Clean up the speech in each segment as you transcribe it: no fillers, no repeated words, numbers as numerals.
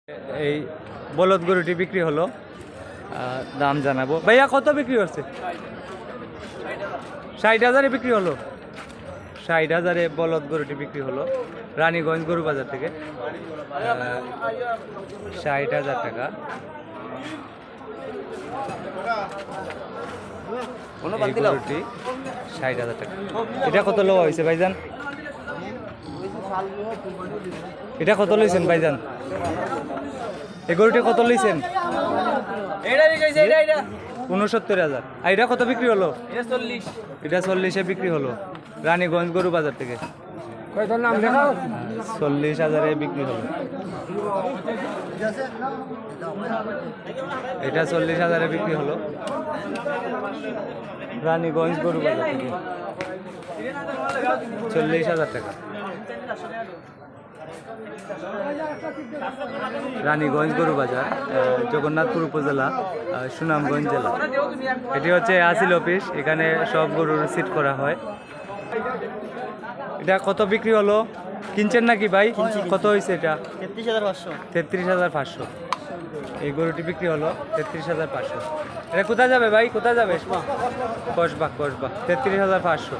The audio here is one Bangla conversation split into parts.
এই বলদ গরুটি বিক্রি হলো, দাম জানাবো। ভাইয়া কত বিক্রি হচ্ছে? 60,000-এ বিক্রি হলো। 60,000-এ বলদ গরুটি বিক্রি হলো রানীগঞ্জ গরু বাজার থেকে। 60,000 টাকা। এই গরুটি 60,000 টাকা। এটা কত লো হয়েছে ভাইজান? এটা কত লইছেন ভাইজান? এই গরুটি কত লইছেন? 69,000। আর এটা কত বিক্রি হলো? এটা 40-এ বিক্রি হলো রানীগঞ্জ গরু বাজার থেকে। 40,000-এ বিক্রি হলো। এটা 40,000-এ বিক্রি হলো রানীগঞ্জ গরু বাজার থেকে। 40,000 টাকা। রানীগঞ্জ গরু বাজার, জগন্নাথপুর উপজেলা, সুনামগঞ্জ জেলা। এটি হচ্ছে আসিল অফিস, এখানে সব গরুর সিট করা হয়। এটা কত বিক্রি হলো? কিনছেন নাকি ভাই? কত হয়েছে এটা? 33,500। এই গরুটি বিক্রি হলো 33,500। এটা কোথায় যাবে ভাই? কোথায় যাবে? কসবা। 33,500।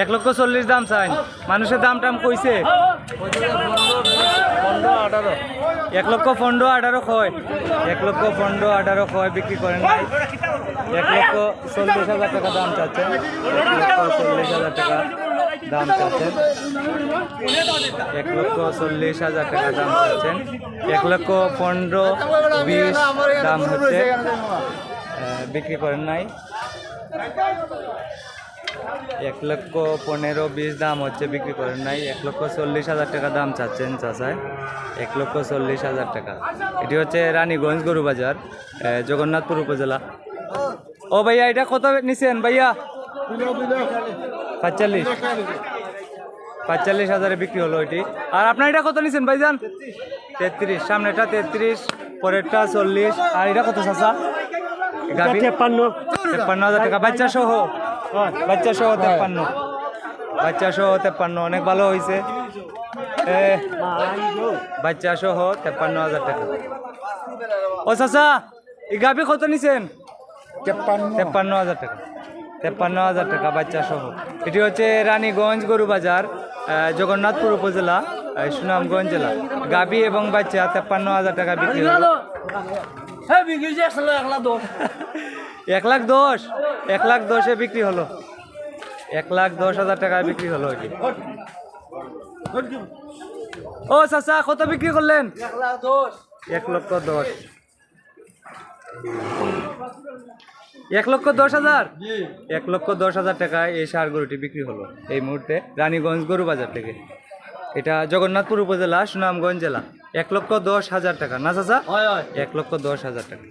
এক লক্ষ 40 দাম চাই। মানুষের দাম টাম কইছে 1,15,18 কয়। 1,15,18 কয়, বিক্রি করেন নাই। 1,40,000 টাকা দাম চাচ্ছেন। 1,40,000 টাকা দাম চাচ্ছেন। 1,40,000 টাকা দাম চাচ্ছেন। 1,15,20 দাম হচ্ছে, বিক্রি করেন নাই। 1,15,20 দাম হচ্ছে, বিক্রি করেন নাই। 1,40,000 টাকা দাম চাচ্ছেন চাচায়। 1,40,000 টাকা। এটি হচ্ছে রানীগঞ্জ গরু বাজার, জগন্নাথপুর উপজেলা। ও ভাইয়া, এটা কত নিছেন ভাইয়া? 45,000-এ বিক্রি হলো এটি। আর আপনার এটা কত নিছেন ভাইজান? 33। সামনেটা 33, পরেরটা 40। আর এটা কত চাচা? 53,000 টাকা। বাচ্চা সহ 53। বাচ্চা সহ 53। অনেক ভালো হয়েছে। বাচ্চা সহ 53,000 টাকা। ও চাচা, এই গাভি কত নিছেন? 53,000 টাকা। 53,000 টাকা বাচ্চা সহ। এটি হচ্ছে রানীগঞ্জ গরু বাজার, জগন্নাথপুর উপজেলা, সুনামগঞ্জ জেলা। গাভি এবং বাচ্চা 53,000 টাকা বিক্রি হলো। 1,10,000। 1,10,000-এ বিক্রি হলো। 1,10,000 টাকায় বিক্রি হলো এটি। ও চাচা, কত বিক্রি করলেন? 1,10,000। 1,10,000। 1,10,000 টাকায় এই ষাঁড় গরুটি বিক্রি হলো এই মুহূর্তে রানীগঞ্জ গরু বাজার থেকে। এটা জগন্নাথপুর উপজেলা, সুনামগঞ্জ জেলা। 1,10,000 টাকা না চাচা? 1,10,000 টাকা।